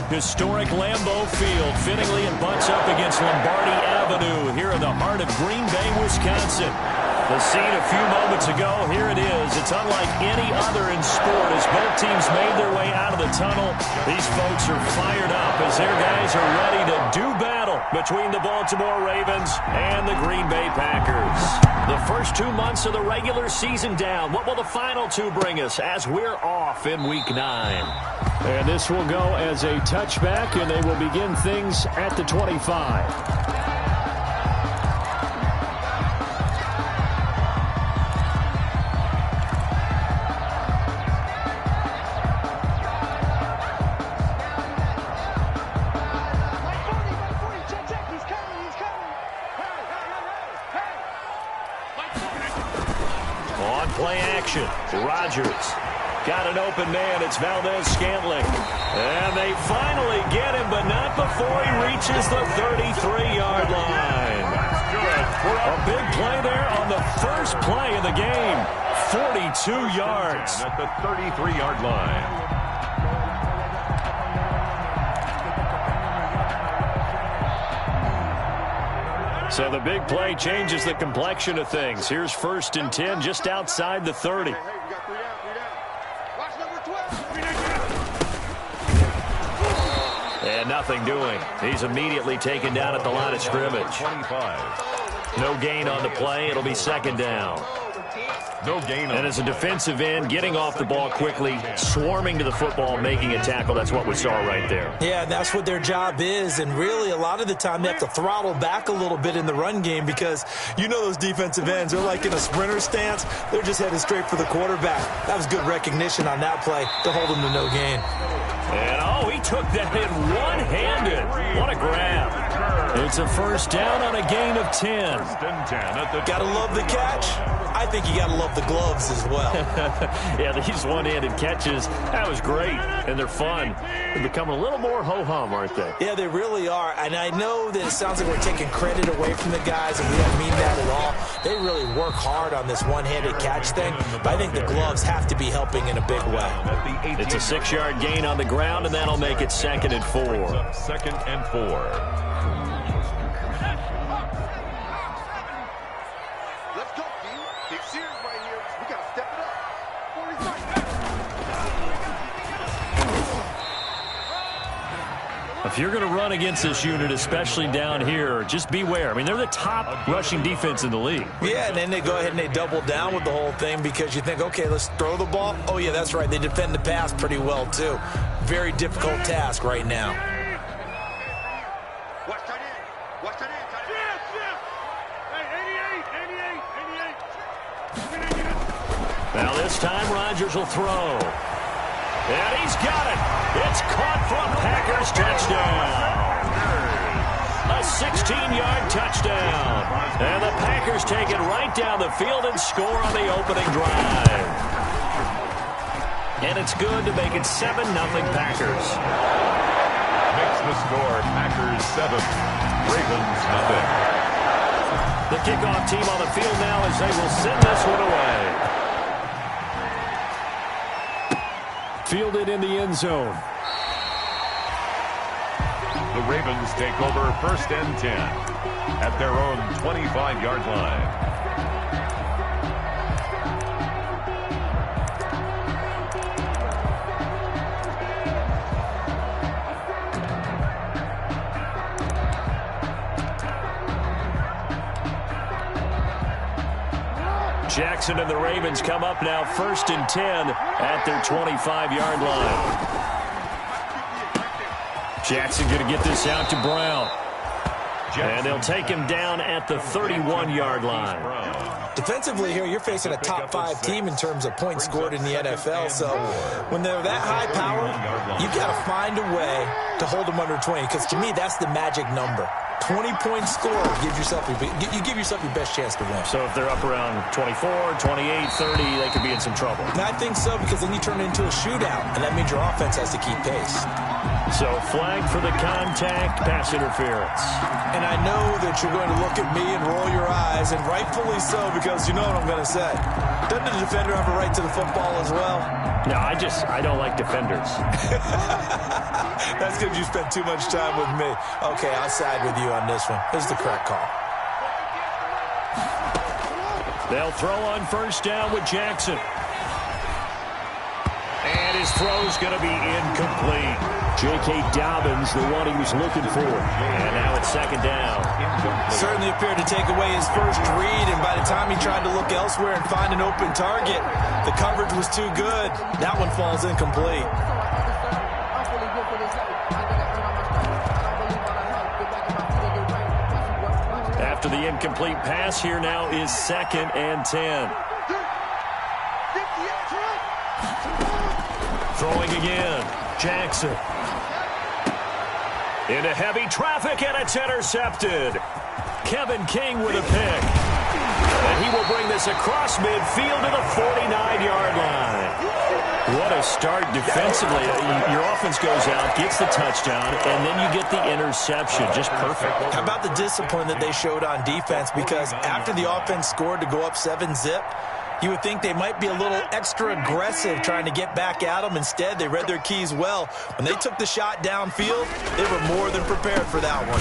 Historic Lambeau Field. Fittingly, it butts up against Lombardi Avenue here in the heart of Green Bay, Wisconsin. The scene a few moments ago, here it is. It's unlike any other in sport as both teams made their way out of the tunnel. These folks are fired up as their guys are ready to do battle between the Baltimore Ravens and the Green Bay Packers. The first 2 months of the regular season down. What will the final two bring us as we're off in Week 9? And this will go as a touchback, and they will begin things at the 25. Play action. Rodgers got an open man. It's Valdez-Scantling. And they finally get him, but not before he reaches the 33-yard line. A big play there on the first play of the game. 42 yards. At the 33-yard line. So the big play changes the complexion of things. Here's 1st and 10 just outside the 30. And nothing doing. He's immediately taken down at the line of scrimmage. No gain on the play. It'll be 2nd down. No gain. And as a defensive end, getting off the ball quickly, swarming to the football, making a tackle. That's what we saw right there. Yeah, that's what their job is. And really, a lot of the time, they have to throttle back a little bit in the run game because you know those defensive ends, they're like in a sprinter stance. They're just headed straight for the quarterback. That was good recognition on that play to hold them to no gain. And, he took that in one-handed. What a grab. It's a 1st down on a gain of 10. Gotta love the catch. I think you got to love the gloves as well. Yeah, these one-handed catches, that was great, and they're fun. They're becoming a little more ho-hum, aren't they? Yeah, they really are, and I know that it sounds like we're taking credit away from the guys, and we don't mean that at all. They really work hard on this one-handed catch thing, but I think the gloves have to be helping in a big way. It's a 6-yard gain on the ground, and that'll make it 2nd and 4. 2nd and 4. If you're going to run against this unit, especially down here, just beware. I mean, they're the top rushing defense in the league. Yeah, and then they go ahead and they double down with the whole thing because you think, okay, let's throw the ball. Oh, yeah, that's right. They defend the pass pretty well, too. Very difficult task right now. Now this time, Rodgers will throw. And he's got it. It's caught from Packers touchdown. A 16-yard touchdown. And the Packers take it right down the field and score on the opening drive. And it's good to make it 7-0 Packers. Makes the score Packers 7, Ravens 0. The kickoff team on the field now as they will send this one away. Fielded in the end zone. The Ravens take over 1st and 10 at their own 25-yard line. Jackson and the Ravens come up now 1st and 10 at their 25-yard line. Jackson going to get this out to Brown. And they'll take him down at the 31-yard line. Defensively here, you're facing a top 5 team in terms of points scored in the NFL. So when they're that high powered, you've got to find a way to hold them under 20. Because to me, that's the magic number. 20-point score, you give yourself your best chance to win. So if they're up around 24, 28, 30, they could be in some trouble. And I think so, because then you turn it into a shootout, and that means your offense has to keep pace. So flag for the contact, pass interference. And I know that you're going to look at me and roll your eyes, and rightfully so, because you know what I'm going to say. Doesn't the defender have a right to the football as well? No, I don't like defenders. That's because you spent too much time with me. Okay, I'll side with you on this one. This is the correct call. They'll throw on first down with Jackson. And his throw's going to be incomplete. J.K. Dobbins, the one he was looking for. And now it's second down. Certainly appeared to take away his first read, and by the time he tried to look elsewhere and find an open target, the coverage was too good. That one falls incomplete. After the incomplete pass, here now is 2nd and 10. Throwing again. Jackson. Into heavy traffic, and it's intercepted. Kevin King with a pick. And he will bring this across midfield to the 49-yard line. What a start defensively. Your offense goes out, gets the touchdown, and then you get the interception. Just perfect. How about the discipline that they showed on defense? Because after the offense scored to go up 7-zip, you would think they might be a little extra aggressive trying to get back at them. Instead, they read their keys well. When they took the shot downfield, they were more than prepared for that one.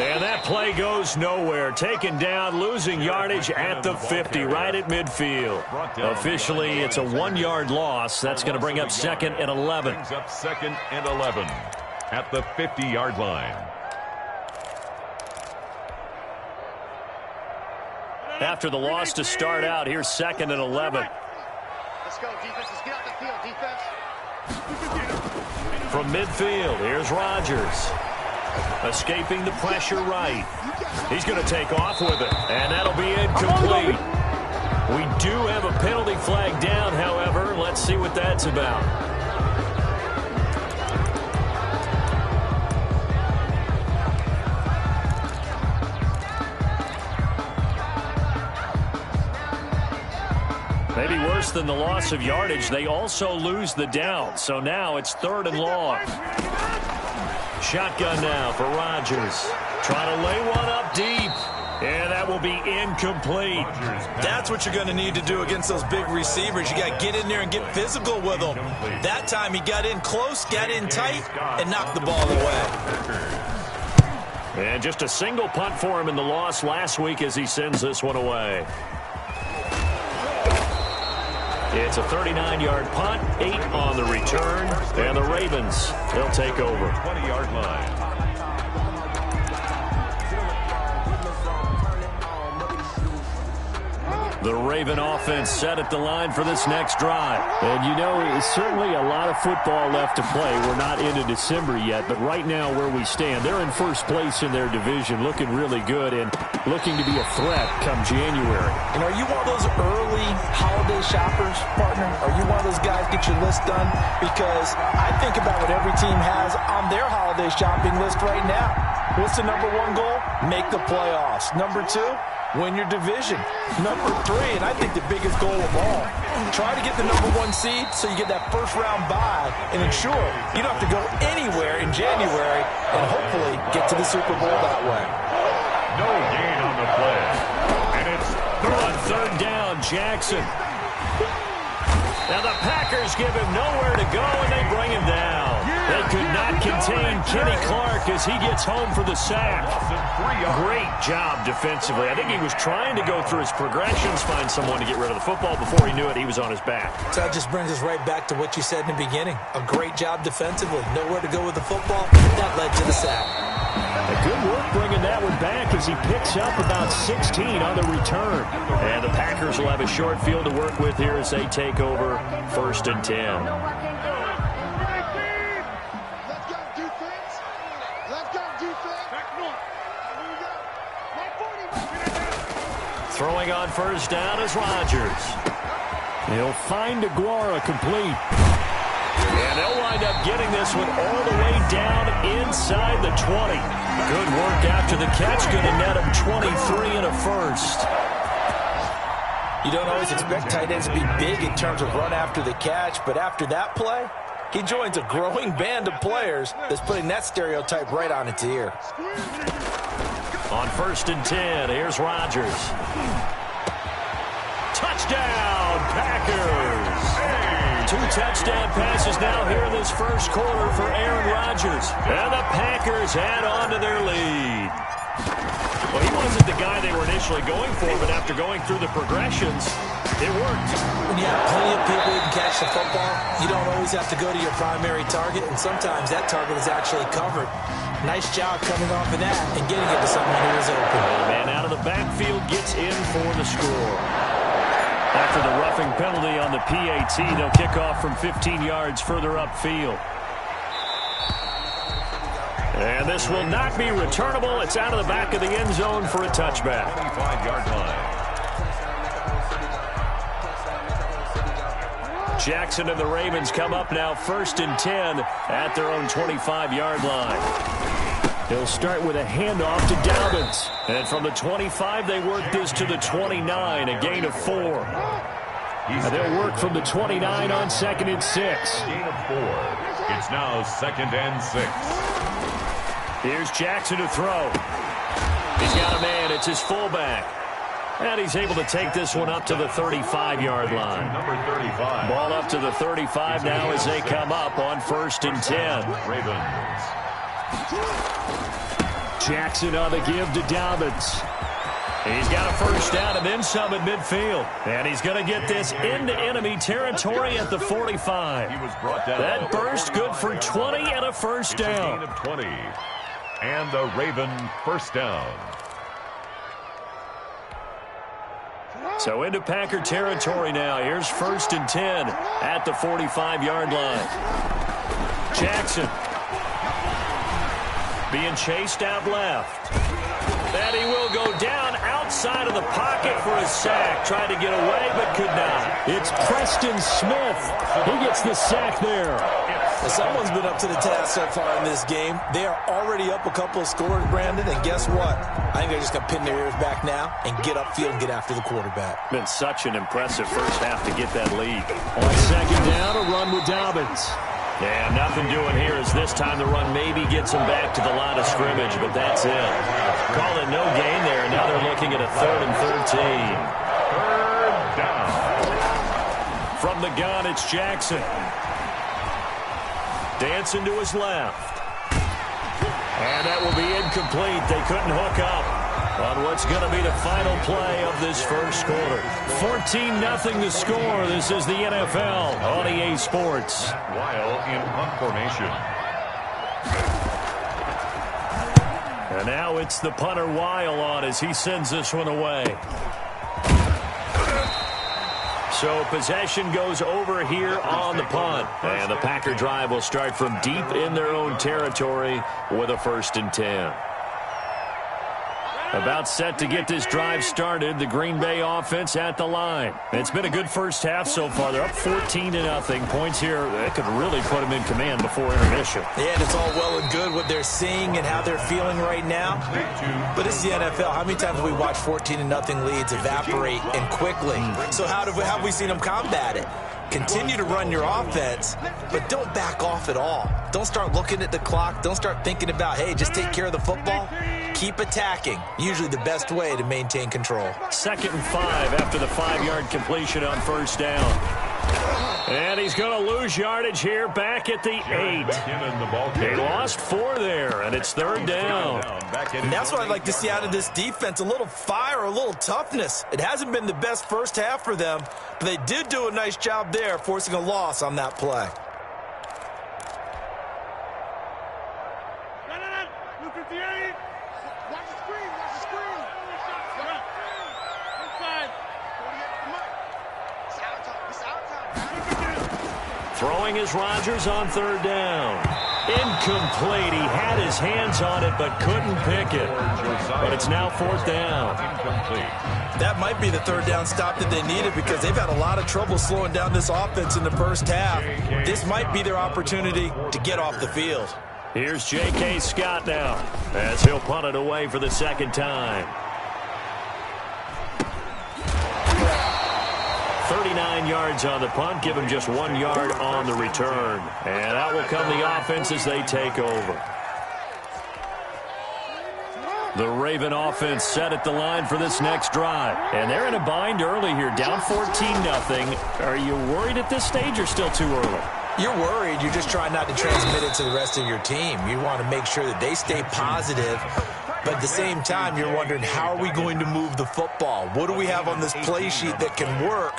And that play goes nowhere. Taken down, losing yardage at the 50, right at midfield. Officially, it's a 1-yard loss. That's going to bring up 2nd and 11. Brings up 2nd and 11 at the 50-yard line. After the loss to start out, here's 2nd and 11. Let's go, defense. Let's get out the field, defense. From midfield, here's Rodgers. Escaping the pressure right. He's going to take off with it, and that'll be incomplete. We do have a penalty flag down, however. Let's see what that's about. Maybe worse than the loss of yardage, they also lose the down. So now it's 3rd and long. Shotgun now for Rodgers. Trying to lay one up deep. And that will be incomplete. That's what you're going to need to do against those big receivers. You got to get in there and get physical with them. That time he got in close, got in tight, and knocked the ball away. And just a single punt for him in the loss last week as he sends this one away. It's a 39-yard punt, 8 on the return, and the Ravens, they'll take over. 20-yard line. The Raven offense set at the line for this next drive. And you know, it's certainly a lot of football left to play. We're not into December yet, but right now where we stand, they're in first place in their division, looking really good and looking to be a threat come January. And are you one of those early holiday shoppers, partner? Are you one of those guys get your list done? Because I think about what every team has on their holiday shopping list right now. What's the number 1 goal? Make the playoffs. Number 2? Win your division. Number 3, and I think the biggest goal of all, try to get the number 1 seed so you get that first-round bye and ensure you don't have to go anywhere in January and hopefully get to the Super Bowl that way. No gain on the play. And it's on 3rd down, Jackson. Now the Packers give him nowhere to go, and they bring him down. They could not contain Kenny Clark as he gets home for the sack. Great job defensively. I think he was trying to go through his progressions, find someone to get rid of the football. Before he knew it, he was on his back. So that just brings us right back to what you said in the beginning. A great job defensively. Nowhere to go with the football. That led to the sack. A good work bringing that one back as he picks up about 16 on the return. And the Packers will have a short field to work with here as they take over 1st and 10. Throwing on first down is Rodgers. He'll find Aguara complete. And they'll wind up getting this one all the way down inside the 20. Good work after the catch. Going to net him 23 and a first. You don't always expect tight ends to be big in terms of run after the catch, but after that play, He joins a growing band of players that's putting that stereotype right on its ear. On 1st and 10, here's Rodgers. Touchdown, Packers! 2 touchdown passes now here in this first quarter for Aaron Rodgers. And the Packers add on to their lead. Well, he wasn't the guy they were initially going for, but after going through the progressions, it worked. When you have plenty of people who can catch the football, you don't always have to go to your primary target, and sometimes that target is actually covered. Nice job coming off of that and getting it to someone who is open. The man out of the backfield gets in for the score. After the roughing penalty on the PAT, they'll kick off from 15 yards further upfield. And this will not be returnable. It's out of the back of the end zone for a touchback. 25-yard line. Jackson and the Ravens come up now 1st and 10 at their own 25-yard line. They'll start with a handoff to Dobbins. And from the 25, they work this to the 29, a gain of 4. And they'll work from the 29 on 2nd and 6. Gain of 4. It's now 2nd and 6. Here's Jackson to throw. He's got a man. It's his fullback. And he's able to take this one up to the 35-yard line. Number 35. Ball up to the 35 now as they come up on 1st and 10. Ravens. Jackson on the give to Dobbins. He's got a first down and then some at midfield. And he's going to get this into enemy territory at the 45. He was brought down. That burst good for 20 and a first down. Gain of 20. And a Raven first down. So into Packer territory now. Here's 1st and 10 at the 45-yard line. Jackson being chased out left. And he will go down outside of the pocket for a sack. Tried to get away, but could not. It's Preston Smith who gets the sack there. Someone's been up to the task so far in this game. They are already up a couple of scores, Brandon, and guess what? I think they're just going to pin their ears back now and get upfield and get after the quarterback. Been such an impressive first half to get that lead. On 2nd down, a run with Dobbins. Yeah, nothing doing here as this time the run maybe gets them back to the line of scrimmage, but that's it. Call it no gain there, and now they're looking at a 3rd and 13. 3rd down. From the gun, it's Jackson. Dancing to his left. And that will be incomplete. They couldn't hook up on what's going to be the final play of this first quarter. 14-0 the score. This is the NFL on EA Sports. While in punt formation. And now it's the punter Weil on as he sends this one away. So possession goes over here on the punt. And the Packer drive will start from deep in their own territory with a 1st and 10. About set to get this drive started, the Green Bay offense at the line. It's been a good first half so far. They're up 14-0. Points here, that could really put them in command before intermission. Yeah, and it's all well and good what they're seeing and how they're feeling right now. But it's the NFL. How many times have we watched 14-0 leads evaporate and quickly? So how have we seen them combat it? Continue to run your offense, but don't back off at all. Don't start looking at the clock. Don't start thinking about, hey, just take care of the football. Keep attacking. Usually the best way to maintain control. 2nd and 5 after the 5-yard completion on 1st down. And he's going to lose yardage here back at the 8. They lost 4 there, and it's 3rd down. And that's what I'd like to see out of this defense, a little fire, a little toughness. It hasn't been the best first half for them, but they did do a nice job there, forcing a loss on that play. Throwing is Rodgers on 3rd down. Incomplete. He had his hands on it but couldn't pick it. But it's now 4th down. That might be the 3rd down stop that they needed because they've had a lot of trouble slowing down this offense in the first half. This might be their opportunity to get off the field. Here's J.K. Scott now as he'll punt it away for the 2nd time. 39 yards on the punt, give him just 1 yard on the return. And out will come the offense as they take over. The Raven offense set at the line for this next drive. And they're in a bind early here, down 14-0. Are you worried at this stage or still too early? You're worried. You're just trying not to transmit it to the rest of your team. You want to make sure that they stay positive. But at the same time, you're wondering, how are we going to move the football? What do we have on this play sheet that can work?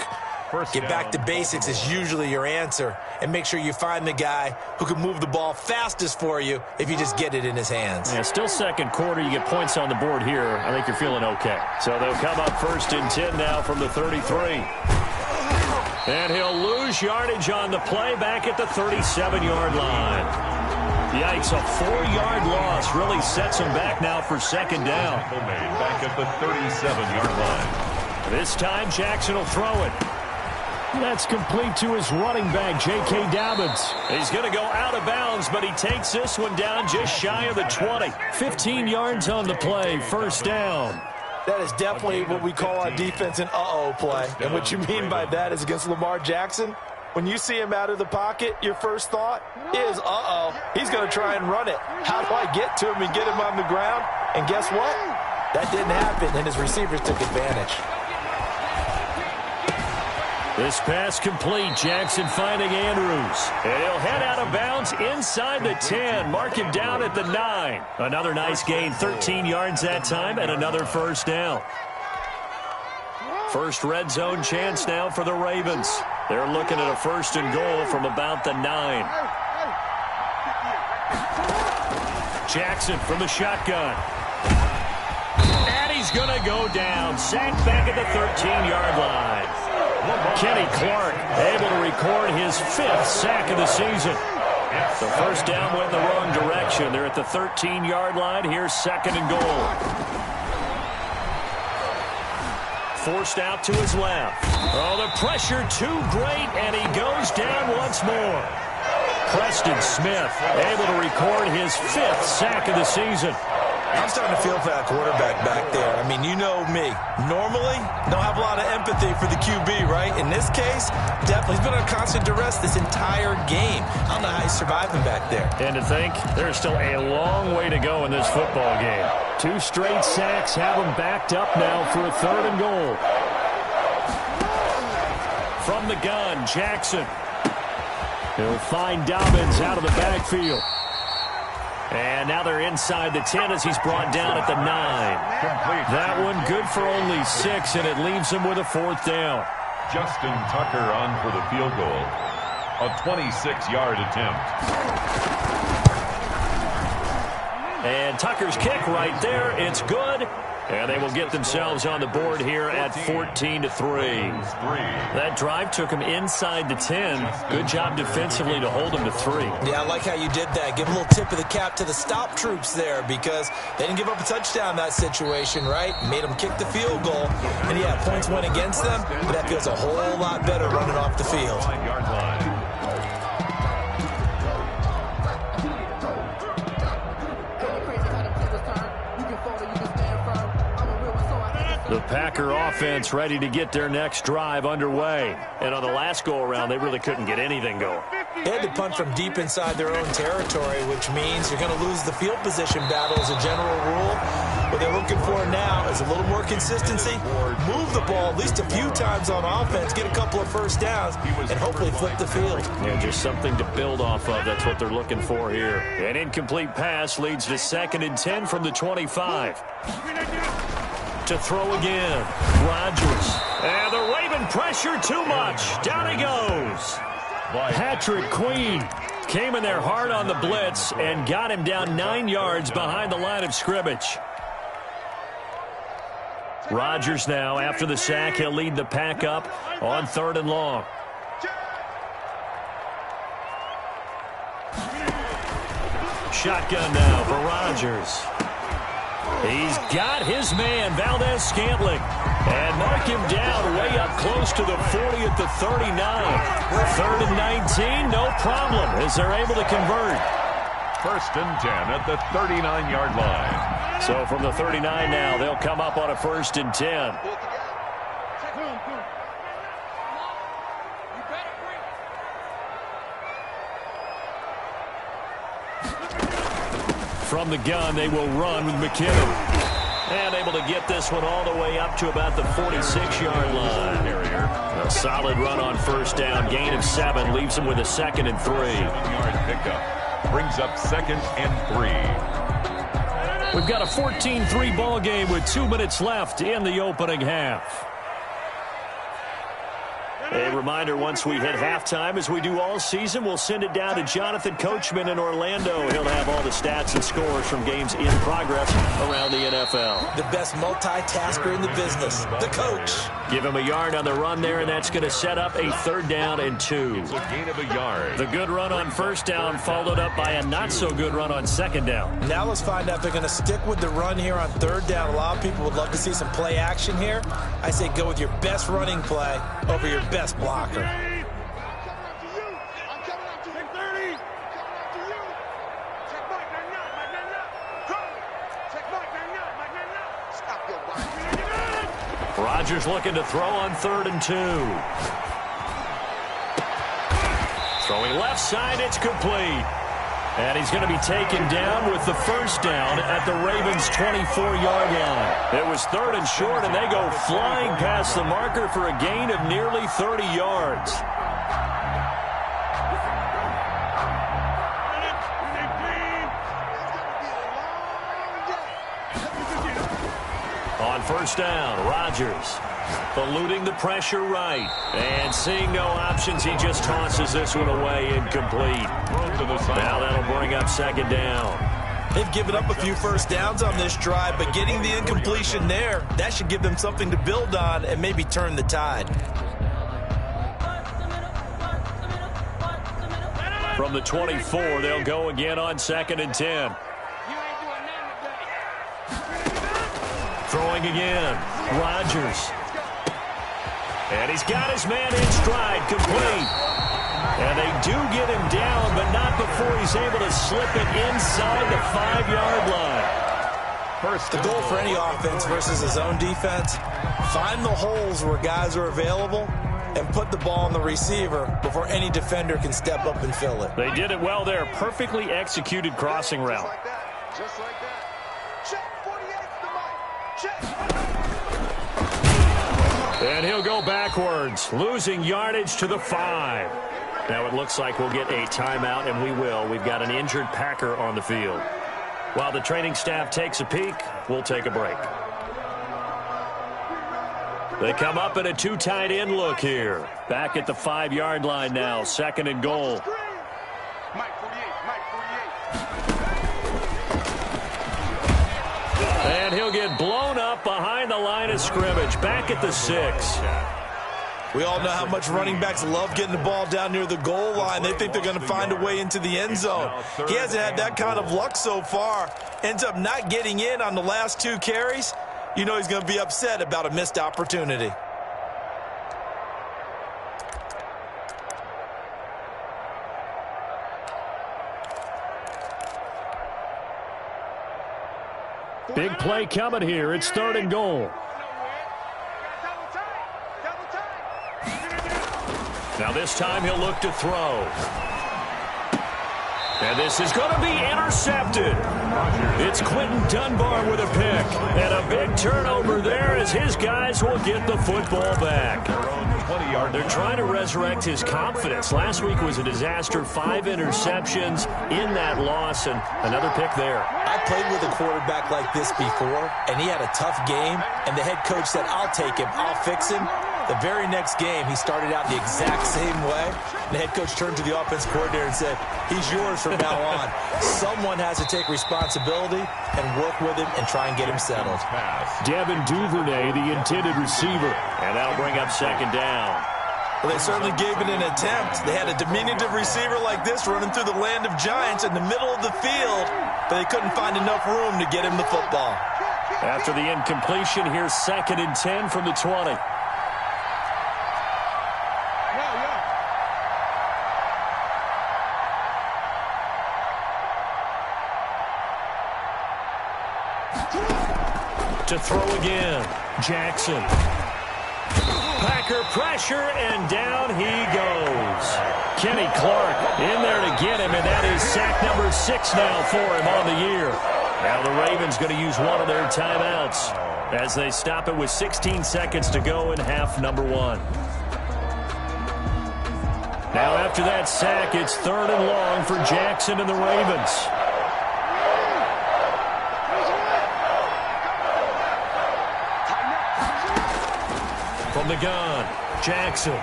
Get back to basics is usually your answer. And make sure you find the guy who can move the ball fastest for you if you just get it in his hands. Yeah, still second quarter. You get points on the board here. I think you're feeling okay. So they'll come up 1st and 10 now from the 33. And he'll lose yardage on the play back at the 37-yard line. Yikes, a 4-yard loss really sets him back now for 2nd down. Back at the 37-yard line. This time Jackson will throw it. That's complete to his running back, J.K. Dobbins. He's going to go out of bounds, but he takes this one down just shy of the 20. 15 yards on the play, 1st down. That is definitely what we call on defense an uh-oh play. And what you mean by that is against Lamar Jackson, when you see him out of the pocket, your first thought is, uh-oh, he's going to try and run it. How do I get to him and get him on the ground? And guess what? That didn't happen, and his receivers took advantage. This pass complete. Jackson finding Andrews. And he'll head out of bounds inside the 10. Mark him down at the 9. Another nice gain, 13 yards that time, and another 1st down. First red zone chance now for the Ravens. They're looking at a 1st and goal from about the 9. Jackson from the shotgun. And he's going to go down. Sacked back at the 13-yard line. Kenny Clark able to record his 5th sack of the season. The 1st down went in the wrong direction. They're at the 13-yard line. Here's 2nd and goal. Forced out to his left. Oh, the pressure too great, and he goes down once more. Preston Smith able to record his 5th sack of the season. I'm starting to feel for that quarterback back there. I mean, you know me. Normally, don't have a lot of empathy for the QB, right? In this case, definitely. He's been under constant duress this entire game. I don't know how he's surviving back there. And to think, there's still a long way to go in this football game. 2 straight sacks have him backed up now for a 3rd and goal. From the gun, Jackson. He'll find Dobbins out of the backfield. And now they're inside the 10 as he's brought down at the 9. That one good for only 6, and it leaves him with a 4th down. Justin Tucker on for the field goal. A 26-yard attempt. And Tucker's kick right there. It's good. And they will get themselves on the board here at 14-3. That drive took them inside the 10. Good job defensively to hold them to 3. Yeah, I like how you did that. Give a little tip of the cap to the stop troops there because they didn't give up a touchdown in that situation, right? Made them kick the field goal. And, yeah, points went against them, but that feels a whole lot better running off the field. The Packer offense ready to get their next drive underway. And on the last go-around, they really couldn't get anything going. They had to punt from deep inside their own territory, which means you're going to lose the field position battle as a general rule. What they're looking for now is a little more consistency, move the ball at least a few times on offense, get a couple of 1st downs, and hopefully flip the field. Yeah, just something to build off of. That's what they're looking for here. An incomplete pass leads to 2nd and 10 from the 25. To throw again. Rodgers. And the Raven pressure too much. Down he goes. Patrick Queen came in there hard on the blitz and got him down 9 yards behind the line of scrimmage. Rodgers now, after the sack, he'll lead the pack up on 3rd and long. Shotgun now for Rodgers. He's got his man, Valdez-Scantling. And mark him down way up close to the 40 at the 39. 3rd and 19, no problem, as they're able to convert. 1st and 10 at the 39-yard line. So from the 39 now, they'll come up on a 1st and 10. From the gun, they will run with McKinnon. And able to get this one all the way up to about the 46-yard line. A solid run on first down. Gain of 7 leaves him with a 2nd and 3. 7-yard pickup brings up 2nd and 3. We've got a 14-3 ball game with 2 minutes left in the opening half. A reminder, once we hit halftime, as we do all season, we'll send it down to Jonathan Coachman in Orlando. He'll have all the stats and scores from games in progress around the NFL. The best multitasker in the business, the coach. Give him a yard on the run there, and that's going to set up a 3rd down and 2. It's a gain of a yard. The good run on first down followed up by a not-so-good run on 2nd down. Now let's find out if they're going to stick with the run here on 3rd down. A lot of people would love to see some play action here. I say go with your best running play over your best blocker. Rodgers looking to throw on 3rd and 2. Throwing left side, it's complete. And he's going to be taken down with the first down at the Ravens' 24-yard line. It was 3rd and short, and they go flying past the marker for a gain of nearly 30 yards. On first down, Rodgers eluding the pressure right. And seeing no options, he just tosses this one away, incomplete. Now that'll bring up 2nd down. They've given up a few first downs on this drive, but getting the incompletion there, that should give them something to build on and maybe turn the tide. From the 24, they'll go again on 2nd and 10. Throwing again, Rodgers. And he's got his man in stride, complete. And they do get him down, but not before he's able to slip it inside the 5-yard line. The goal for any offense versus his own defense, find the holes where guys are available and put the ball on the receiver before any defender can step up and fill it. They did it well there. Perfectly executed crossing route. Just like that. Check 48's the mic. Check. And he'll go backwards, losing yardage to the 5. Now it looks like we'll get a timeout, and we will. We've got an injured Packer on the field. While the training staff takes a peek, we'll take a break. They come up in a 2 tight end look here. Back at the 5-yard line now, 2nd and goal. And he'll get blown up behind the line of scrimmage, back at the 6. We all know how much running backs love getting the ball down near the goal line. They think they're going to find a way into the end zone. He hasn't had that kind of luck so far. Ends up not getting in on the last 2 carries. You know he's going to be upset about a missed opportunity. Big play coming here. It's 3rd and goal. Now this time he'll look to throw. And this is going to be intercepted. It's Quentin Dunbar with a pick. And a big turnover there as his guys will get the football back. They're trying to resurrect his confidence. Last week was a disaster. 5 interceptions in that loss, and another pick there. I played with a quarterback like this before, and he had a tough game, and the head coach said, I'll take him, I'll fix him. The very next game, he started out the exact same way. The head coach turned to the offense coordinator and said, he's yours from now on. Someone has to take responsibility and work with him and try and get him settled. Devin Duvernay, the intended receiver. And that'll bring up 2nd down. Well, they certainly gave it an attempt. They had a diminutive receiver like this running through the land of giants in the middle of the field, but they couldn't find enough room to get him the football. After the incompletion, here's 2nd and 10 from the 20. To throw again, Jackson. Packer pressure, and down he goes. Kenny Clark in there to get him, and that is sack number 6 now for him on the year. Now the Ravens going to use one of their timeouts as they stop it with 16 seconds to go in half number 1. Now after that sack, it's 3rd and long for Jackson and the Ravens. From the gun, Jackson.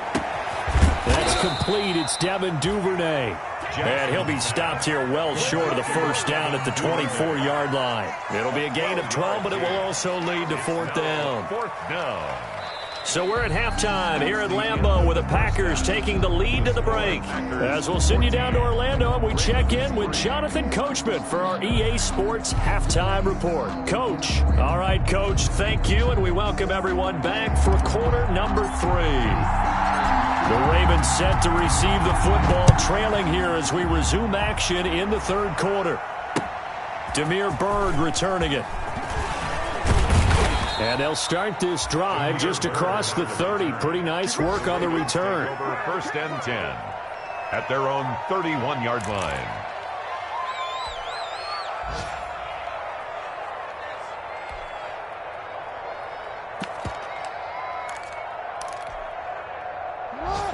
That's complete. It's Devin Duvernay. And he'll be stopped here well short of the first down at the 24-yard line. It'll be a gain of 12, but it will also lead to 4th down. 4th down. So we're at halftime here at Lambeau with the Packers taking the lead to the break. As we'll send you down to Orlando, and we check in with Jonathan Coachman for our EA Sports Halftime Report. Coach. All right, Coach, thank you, and we welcome everyone back for quarter number 3. The Ravens set to receive the football, trailing here as we resume action in the 3rd quarter. Damiere Byrd returning it. And they'll start this drive just across the 30. Pretty nice work on the return. Over 1st and 10 at their own 31-yard line.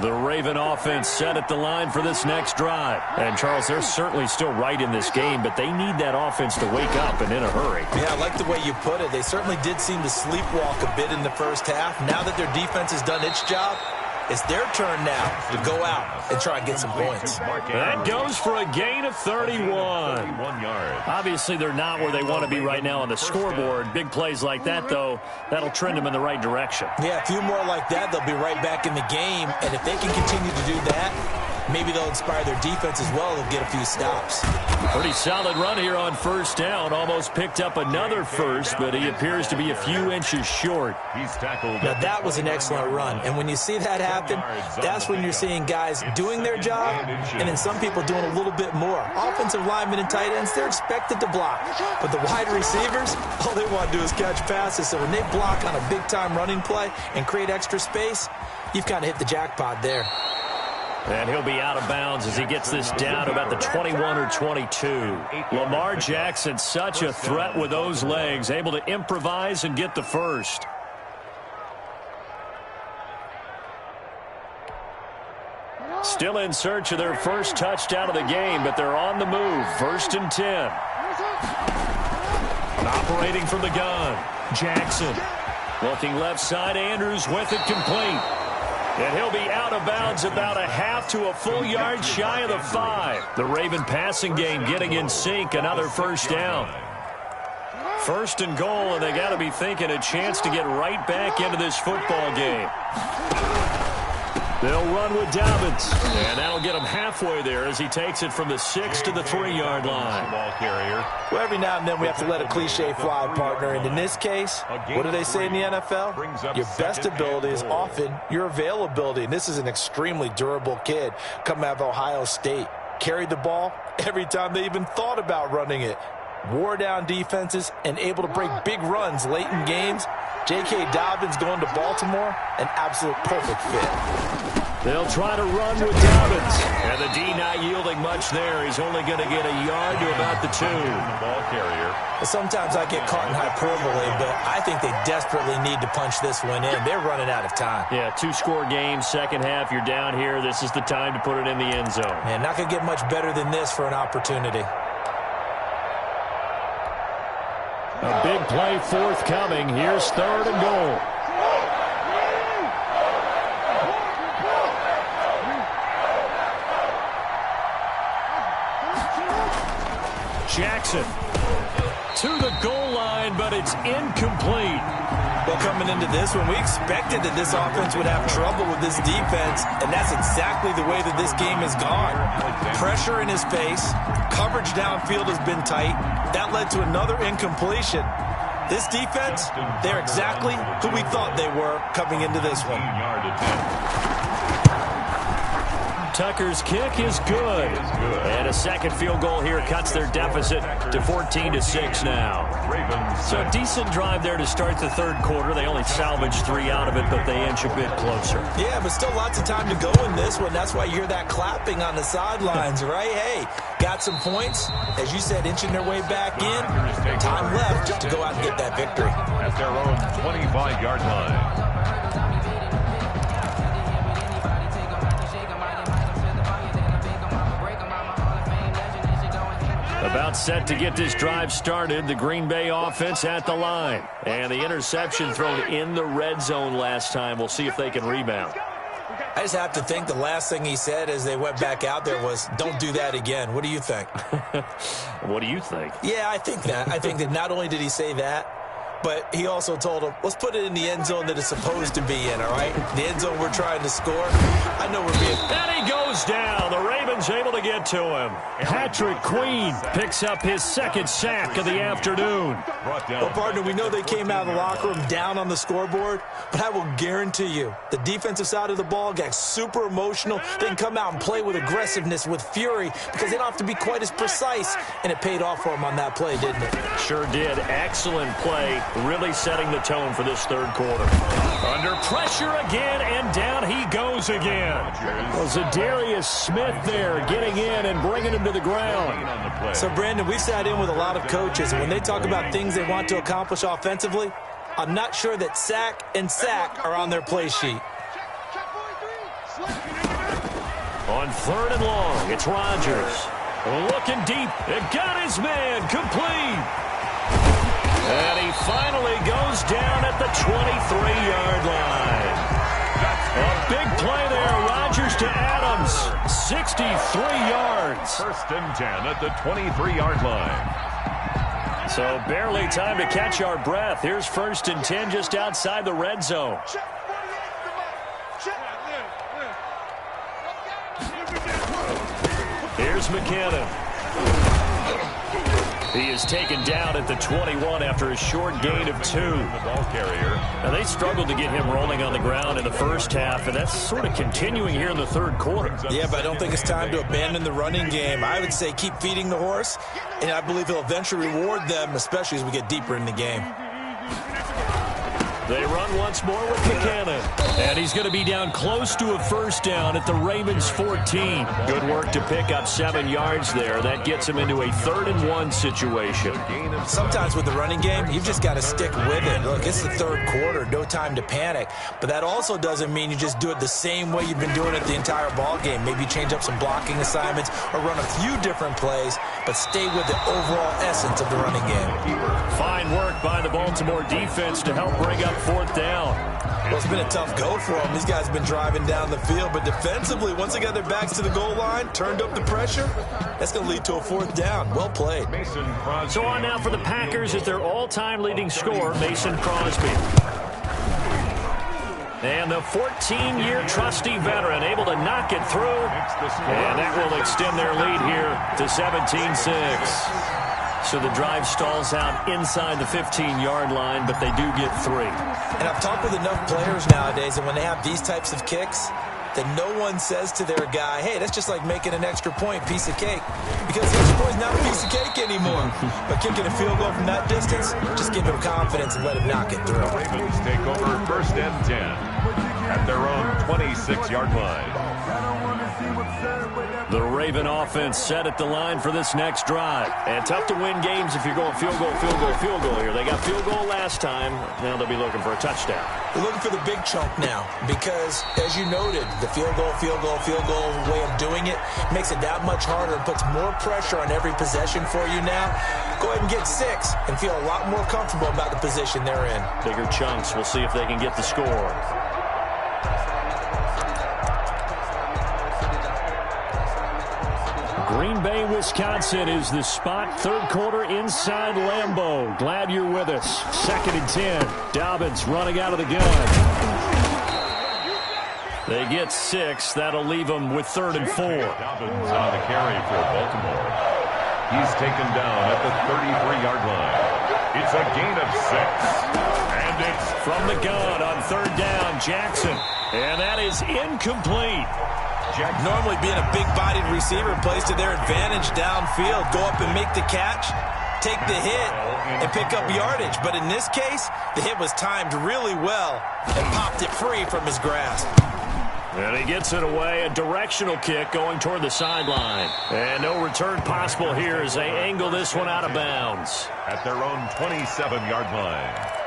The Raven offense set at the line for this next drive. And, Charles, they're certainly still right in this game, but they need that offense to wake up and in a hurry. Yeah, I like the way you put it. They certainly did seem to sleepwalk a bit in the first half. Now that their defense has done its job, it's their turn now to go out and try and get some points. That goes for a gain of 31. Obviously, they're not where they want to be right now on the scoreboard. Big plays like that, though, that'll trend them in the right direction. Yeah, a few more like that, they'll be right back in the game. And if they can continue to do that, maybe they'll inspire their defense as well. They'll get a few stops. Pretty solid run here on 1st down. Almost picked up another first, but he appears to be a few inches short. He's tackled. Now, that was an excellent run. And when you see that happen, that's when you're seeing guys doing their job and then some people doing a little bit more. Offensive linemen and tight ends, they're expected to block. But the wide receivers, all they want to do is catch passes. So when they block on a big-time running play and create extra space, you've kind of hit the jackpot there. And he'll be out of bounds as he gets this down to about the 21 or 22. Lamar Jackson, such a threat with those legs, able to improvise and get the first. Still in search of their first touchdown of the game, but they're on the move. 1st and 10. Operating from the gun, Jackson. Looking left side, Andrews with it complete. And he'll be out of bounds about a half to a full yard shy of the 5. The Raven passing game getting in sync, another first down. 1st and goal, and they got to be thinking a chance to get right back into this football game. They'll run with Dobbins, and that'll get him halfway there as he takes it from the 6 to the 3-yard line. Ball carrier. Well, every now and then we have to let a cliche fly, partner. And in this case, what do they say in the NFL? Your best ability is often your availability. And this is an extremely durable kid coming out of Ohio State. Carried the ball every time they even thought about running it. Wore down defenses and able to break big runs late in games. J.K. Dobbins going to Baltimore, an absolute perfect fit. They'll try to run with Dobbins. And the D not yielding much there. He's only going to get a yard to about the 2. Ball carrier. Sometimes I get caught in hyperbole, but I think they desperately need to punch this one in. They're running out of time. Yeah, 2-score game, second half. You're down here. This is the time to put it in the end zone. Man, not going to get much better than this for an opportunity. A big play forthcoming. Here's 3rd and goal. Jackson to the goal line, but it's incomplete. Well, coming into this one, we expected that this offense would have trouble with this defense, and that's exactly the way that this game has gone. Pressure in his face, coverage downfield has been tight. That led to another incompletion. This defense, they're exactly who we thought they were coming into this one. Tucker's kick is good. And a second field goal here cuts their deficit to 14-6 now. So a decent drive there to start the third quarter. They only salvaged 3 out of it, but they inch a bit closer. Yeah, but still lots of time to go in this one. That's why you hear that clapping on the sidelines, right? Hey, got some points. As you said, inching their way back in. Time left to go out and get that victory. At their own 25-yard line. About set to get this drive started, the Green Bay offense at the line. And the interception thrown in the red zone last time. We'll see if they can rebound. I just have to think the last thing he said as they went back out there was, don't do that again. What do you think? What do you think? Yeah, I think that. I think that not only did he say that, but he also told him, let's put it in the end zone that it's supposed to be in, all right? The end zone we're trying to score. I know we're being... And he goes down. The Ravens able to get to him. Patrick Queen picks up his second sack of the afternoon. Well, partner, we know they came out of the locker room down on the scoreboard, but I will guarantee you the defensive side of the ball got super emotional. They can come out and play with aggressiveness, with fury, because they don't have to be quite as precise, and it paid off for them on that play, didn't it? Sure did. Excellent play. Really setting the tone for this third quarter. Under pressure again, and down he goes again. Well, Zadarius Smith there getting in and bringing him to the ground. So, Brandon, we've sat in with a lot of coaches, and when they talk about things they want to accomplish offensively, I'm not sure that sack and sack are on their play sheet. On third and long, it's Rodgers. Looking deep, and got his man complete. And he finally goes down at the 23-yard line. A big play there. Rodgers to Adams. 63 yards. First and 10 at the 23-yard line. So barely time to catch our breath. Here's first and 10 just outside the red zone. Here's McKinnon. He is taken down at the 21 after a short gain of 2. The ball carrier. Now, they struggled to get him rolling on the ground in the first half, and that's sort of continuing here in the third quarter. Yeah, but I don't think it's time to abandon the running game. I would say keep feeding the horse, and I believe he'll eventually reward them, especially as we get deeper in the game. They run once more with McKinnon. And he's going to be down close to a first down at the Ravens 14. Good work to pick up 7 yards there. That gets him into a 3rd and 1 situation. Sometimes with the running game, you've just got to stick with it. Look, it's the third quarter, no time to panic. But that also doesn't mean you just do it the same way you've been doing it the entire ball game. Maybe change up some blocking assignments or run a few different plays, but stay with the overall essence of the running game. Fine work by the Baltimore defense to help bring up 4th down. Well, it's been a tough go for them. These guys have been driving down the field, but defensively, once they got their backs to the goal line, turned up the pressure, that's going to lead to a 4th down. Well played. So on now for the Packers is their all-time leading scorer, Mason Crosby. And the 14-year trusty veteran able to knock it through, and that will extend their lead here to 17-6. So the drive stalls out inside the 15-yard line, but they do get 3. And I've talked with enough players nowadays, and when they have these types of kicks, that no one says to their guy, hey, that's just like making an extra point, piece of cake. Because the extra point is not a piece of cake anymore. But kicking a field goal from that distance, just give him confidence and let him knock it through. Ravens take over first and 10 at their own 26-yard line. The Raven offense set at the line for this next drive. And tough to win games if you're going field goal, field goal, field goal here. They got field goal last time. Now they'll be looking for a touchdown. They're looking for the big chunk now because, as you noted, the field goal way of doing it makes it that much harder and puts more pressure on every possession for you now. Go ahead and get 6 and feel a lot more comfortable about the position they're in. Bigger chunks. We'll see if they can get the score. Green Bay, Wisconsin is the spot. Third quarter inside Lambeau. Glad you're with us. 2nd and 10. Dobbins running out of the gun. They get 6. That'll leave them with 3rd and 4. Dobbins on the carry for Baltimore. He's taken down at the 33-yard line. It's a gain of 6. And it's from the gun on 3rd down, Jackson. And that is incomplete. Normally being a big-bodied receiver plays to their advantage downfield. Go up and make the catch, take the hit, and pick up yardage. But in this case, the hit was timed really well and popped it free from his grasp. And he gets it away, a directional kick going toward the sideline. And no return possible here as they angle this one out of bounds. At their own 27-yard line.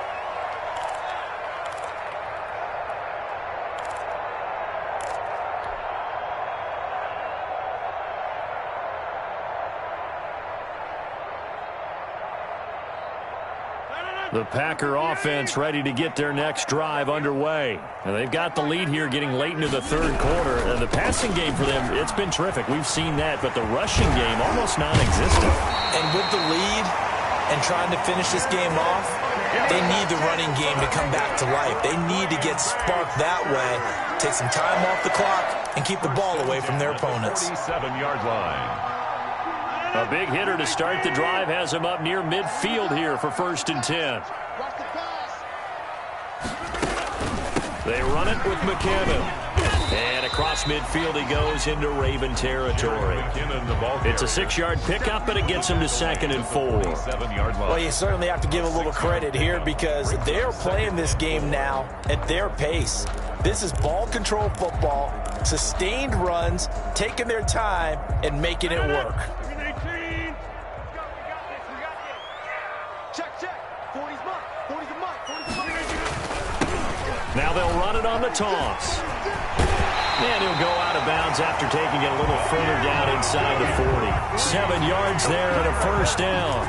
The Packer offense ready to get their next drive underway. And they've got the lead here getting late into the third quarter. And the passing game for them, it's been terrific. We've seen that, but the rushing game almost non-existent. And with the lead and trying to finish this game off, they need the running game to come back to life. They need to get sparked that way, take some time off the clock, and keep the ball away from their opponents. 47-yard line. A big hitter to start the drive has him up near midfield here for 1st and 10. They run it with McKinnon. And across midfield he goes into Raven territory. It's a 6-yard pickup, but it gets him to 2nd and 4. Well, you certainly have to give a little credit here because they're playing this game now at their pace. This is ball control football, sustained runs, taking their time, and making it work. Now they'll run it on the toss. And he'll go out of bounds after taking it a little further down inside the 40. 7 yards there and a 1st down.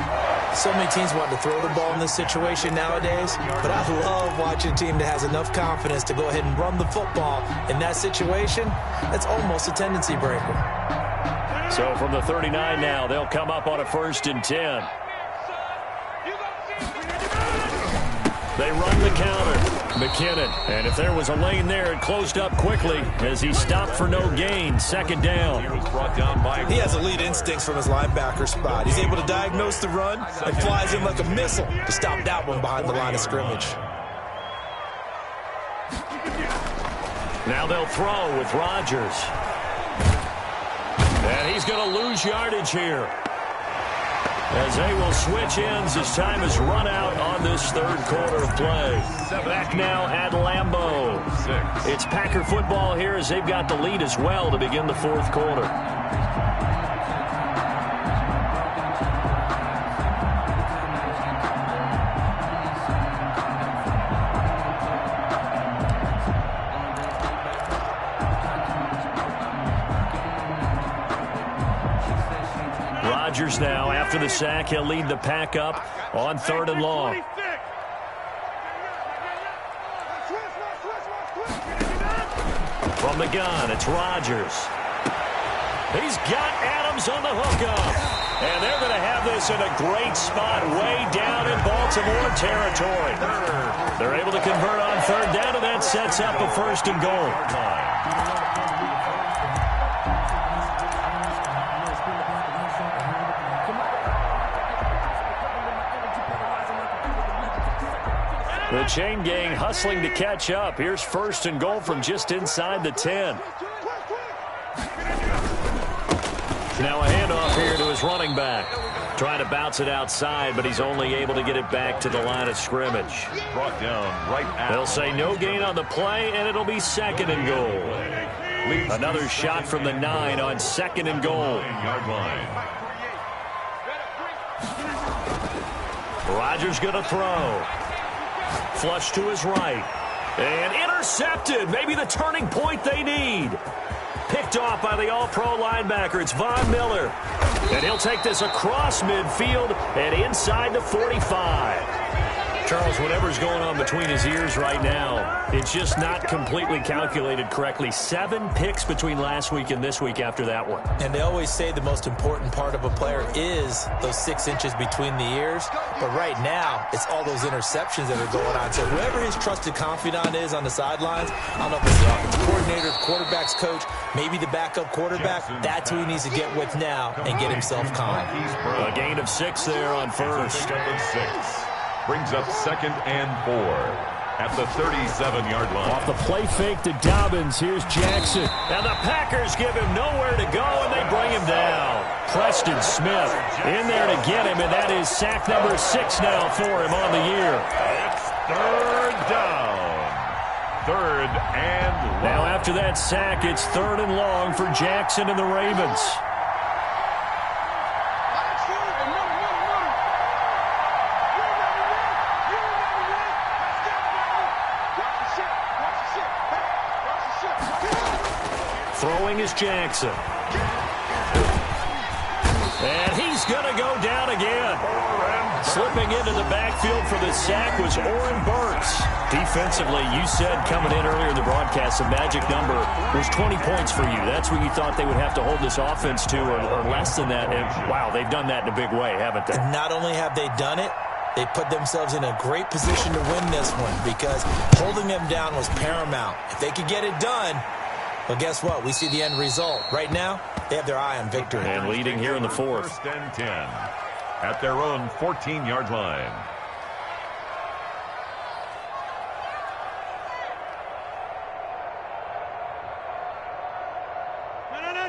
So many teams want to throw the ball in this situation nowadays, but I love watching a team that has enough confidence to go ahead and run the football. In that situation, that's almost a tendency breaker. So from the 39 now, they'll come up on a 1st and 10. They run the counter. McKinnon. And if there was a lane there, it closed up quickly as he stopped for no gain. 2nd down. He was brought down by... He has elite instincts from his linebacker spot. He's able to diagnose the run and flies in like a missile to stop that one behind the line of scrimmage. Now they'll throw with Rodgers. And he's going to lose yardage here, as they will switch ends as time is run out on this third quarter of play. Back now at Lambeau. It's Packer football here as they've got the lead as well to begin the 4th quarter. Rodgers now, after the sack, he'll lead the Pack up on 3rd and long. From the gun, it's Rodgers. He's got Adams on the hookup. And they're going to have this in a great spot way down in Baltimore territory. They're able to convert on 3rd down, and that sets up a 1st and goal. The chain gang hustling to catch up. Here's 1st and goal from just inside the 10. Now a handoff here to his running back. Trying to bounce it outside, but he's only able to get it back to the line of scrimmage. Brought down right at... They'll say no gain on the play, and it'll be 2nd and goal. Another shot from the 9 on 2nd and goal. Rodgers going to throw. Flush to his right. And intercepted. Maybe the turning point they need. Picked off by the all-pro linebacker. It's Von Miller. And he'll take this across midfield and inside the 45. Charles, whatever's going on between his ears right now, it's just not completely calculated correctly. 7 picks between last week and this week after that one. And they always say the most important part of a player is those 6 inches between the ears. But right now, it's all those interceptions that are going on. So whoever his trusted confidant is on the sidelines, I don't know if it's the offensive coordinator, the quarterback's coach, maybe the backup quarterback, that's who he needs to get with now and get himself calm. A gain of 6 there on 1st. Brings up 2nd and 4. at the 37-yard line. Off the play fake to Dobbins, here's Jackson. Now the Packers give him nowhere to go, and they bring him down. Preston Smith in there to get him, and that is sack number 6 now for him on the year. It's third down. Third and long. Now after that sack, it's third and long for Jackson and the Ravens. Throwing is Jackson. And he's going to go down again. Slipping into the backfield for the sack was Oren Burks. Defensively, you said coming in earlier in the broadcast, the magic number was 20 points for you. That's what you thought they would have to hold this offense to, or less than that. And, wow, they've done that in a big way, haven't they? And not only have they done it, they put themselves in a great position to win this one because holding them down was paramount. If they could get it done, well, guess what? We see the end result. Right now, they have their eye on victory. And leading here in the fourth. First and 10 at their own 14-yard line.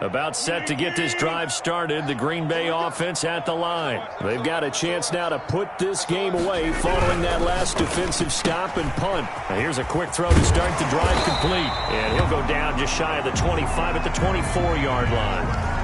About set to get this drive started, the Green Bay offense at the line. They've got a chance now to put this game away following that last defensive stop and punt. Now here's a quick throw to start the drive complete. And he'll go down just shy of the 25 at the 24-yard line.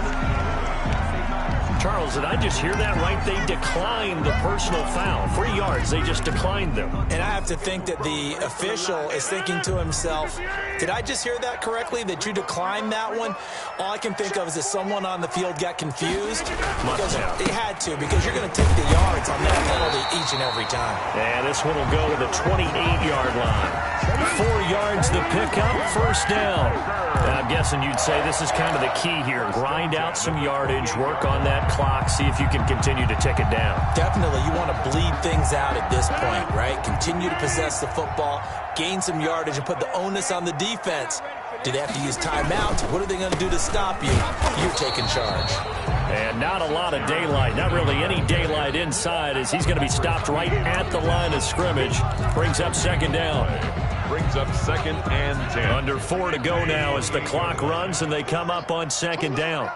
Charles, did I just hear that right? They declined the personal foul. 3 yards, they just declined them. And I have to think that the official is thinking to himself, did I just hear that correctly, that you declined that one? All I can think of is that someone on the field got confused. Because they had to, because you're going to take the yards on that penalty each and every time. And this one will go to the 28-yard line. 4 yards the pickup, first down. I'm guessing you'd say this is kind of the key here. Grind out some yardage, work on that clock, see if you can continue to tick it down. Definitely, you want to bleed things out at this point, right? Continue to possess the football, gain some yardage, and put the onus on the defense. Do they have to use timeouts? What are they going to do to stop you? You're taking charge. And not a lot of daylight, not really any daylight inside, as he's going to be stopped right at the line of scrimmage. Brings up second down. Brings up second and 10. Under 4 to go now as the clock runs and they come up on second down.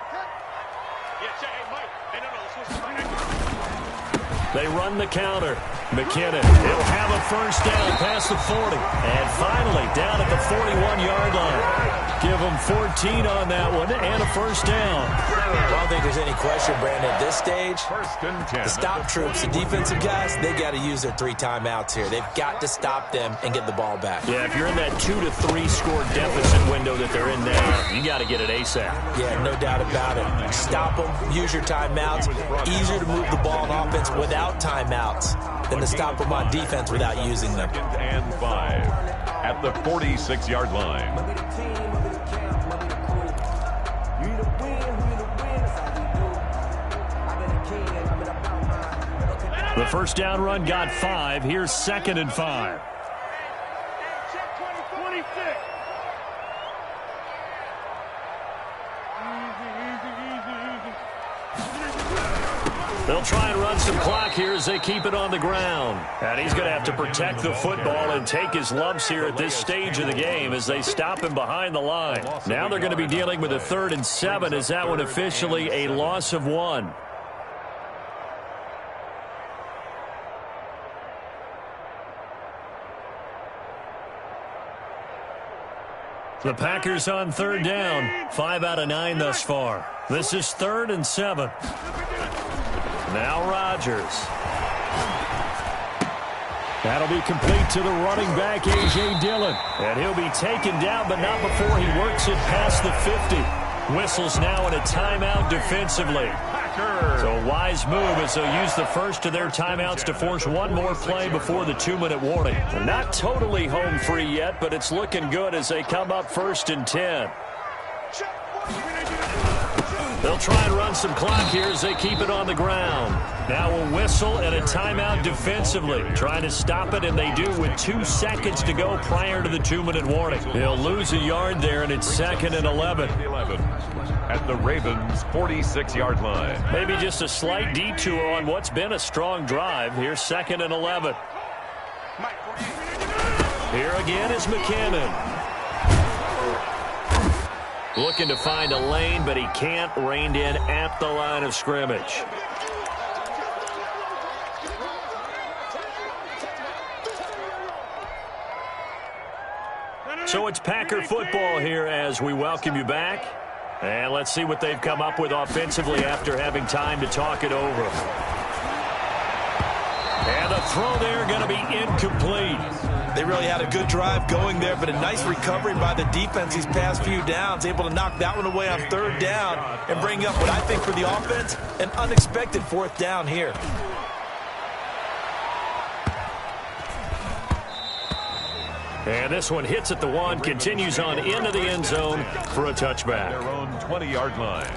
They run the counter. McKinnon, he'll have a first down past the 40. And finally, down at the 41-yard line. Give them 14 on that one and a first down. I don't think there's any question, Brandon, at this stage. First and 10. The stop troops, the defensive guys, they got to use their 3 timeouts here. They've got to stop them and get the ball back. Yeah, if you're in that 2 to 3 score deficit window that they're in now, you got to get it ASAP. Yeah, no doubt about it. Stop them, use your timeouts. Easier to move the ball on offense without timeouts than to stop them on defense without using them. Second and 5 at the 46-yard line. The first down run got 5. Here's second and 5. They'll try and run some clock here as they keep it on the ground. And he's going to have to protect the football and take his lumps here at this stage of the game as they stop him behind the line. Now they're going to be dealing with a 3rd and 7. Is that one officially a loss of 1? The Packers on 3rd down. 5 out of 9 thus far. This is 3rd and 7. Now Rodgers. That'll be complete to the running back, A.J. Dillon. And he'll be taken down, but not before he works it past the 50. Whistles now in a timeout defensively. So a wise move as they'll use the first of their timeouts to force one more play before the 2-minute warning. Not totally home free yet, but it's looking good as they come up 1st and 10. They'll try and run some clock here as they keep it on the ground. Now a whistle and a timeout defensively. Trying to stop it, and they do with 2 seconds to go prior to the 2-minute warning. They'll lose a yard there, and it's 2nd and 11. At the Ravens' 46-yard line. Maybe just a slight detour on what's been a strong drive. Here's 2nd and 11. Here again is McKinnon. Looking to find a lane, but he can't. Reined in at the line of scrimmage. So it's Packer football here as we welcome you back. And let's see what they've come up with offensively after having time to talk it over. And the throw there going to be incomplete. They really had a good drive going there, but a nice recovery by the defense these past few downs, able to knock that one away on third down and bring up what I think for the offense, an unexpected fourth down here. And this one hits at the 1, continues on into the end zone for a touchback. Their own 20-yard line.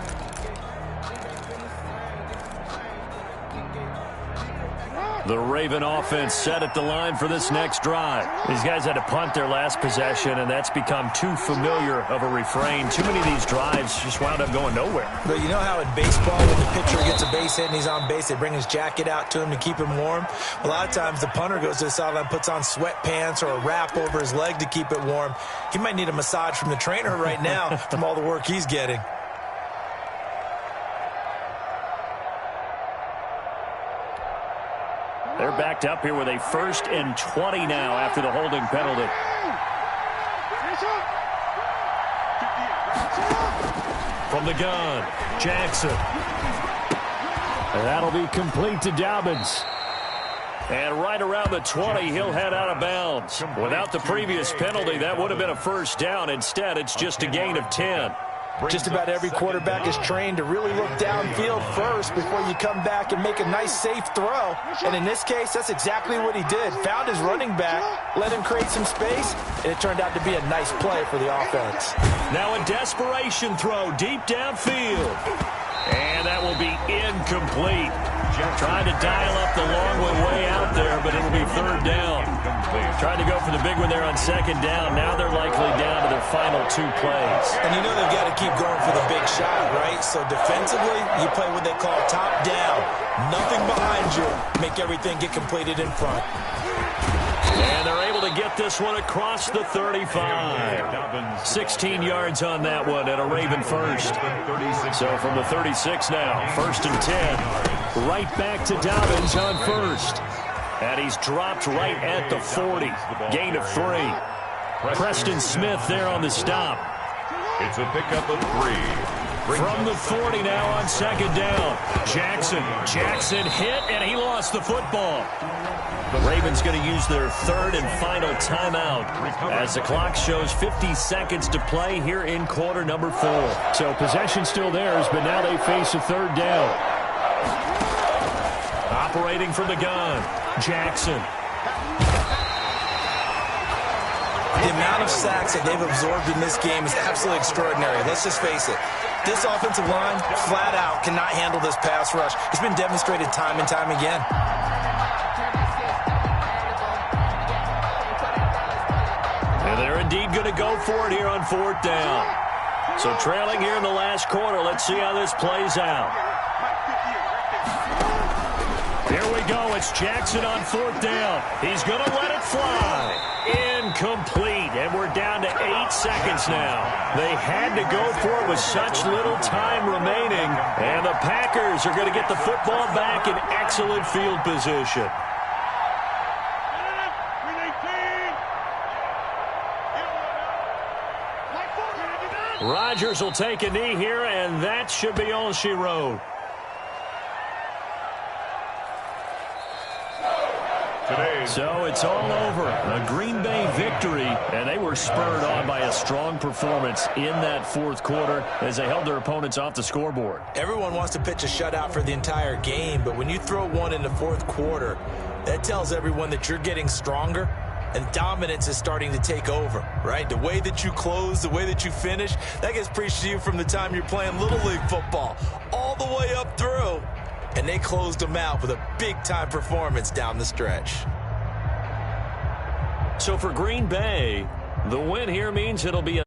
The Raven offense set at the line for this next drive. These guys had to punt their last possession, and that's become too familiar of a refrain. Too many of these drives just wound up going nowhere. But you know how in baseball, when the pitcher gets a base hit and he's on base, they bring his jacket out to him to keep him warm? A lot of times the punter goes to the sideline, puts on sweatpants or a wrap over his leg to keep it warm. He might need a massage from the trainer right now from all the work he's getting. They're backed up here with a 1st and 20 now after the holding penalty. From the gun, Jackson. And that'll be complete to Dobbins. And right around the 20, he'll head out of bounds. Without the previous penalty, that would have been a first down. Instead, it's just a gain of 10. Just about every quarterback is trained to really look downfield first before you come back and make a nice, safe throw. And in this case, that's exactly what he did. Found his running back, let him create some space, and it turned out to be a nice play for the offense. Now a desperation throw deep downfield. And that will be incomplete. Trying to dial up the long way out there, but it'll be third down. Trying to go for the big one there on second down. Now they're likely down to their final 2 plays. And you know they've got to keep going for the big shot, right? So defensively, you play what they call top down. Nothing behind you. Make everything get completed in front. And they're able to get this one across the 35. 16 yards on that one and a Raven first. So from the 36 now, 1st and 10. Right back to Dobbins on 1st. And he's dropped right at the 40. Gain of 3. Preston Smith there on the stop. It's a pickup of 3. From the 40 now on second down. Jackson hit, and he lost the football. The Ravens going to use their 3rd and final timeout as the clock shows 50 seconds to play here in quarter number 4. So possession still theirs, but now they face a 3rd down. Operating from the gun, Jackson. The amount of sacks that they've absorbed in this game is absolutely extraordinary. Let's just face it. This offensive line, flat out, cannot handle this pass rush. It's been demonstrated time and time again. And they're indeed going to go for it here on 4th down. So trailing here in the last quarter. Let's see how this plays out. Here we go. It's Jackson on 4th down. He's going to let it fly. Incomplete. And we're down to 8 seconds now. They had to go for it with such little time remaining. And the Packers are going to get the football back in excellent field position. Rodgers will take a knee here, and that should be all she wrote. So it's all over. A Green Bay victory, and they were spurred on by a strong performance in that 4th quarter as they held their opponents off the scoreboard. Everyone wants to pitch a shutout for the entire game, but when you throw one in the 4th quarter, that tells everyone that you're getting stronger and dominance is starting to take over, right? The way that you close, the way that you finish, that gets preached to you from the time you're playing Little League football all the way up through. And they closed them out with a big-time performance down the stretch. So for Green Bay, the win here means it'll be a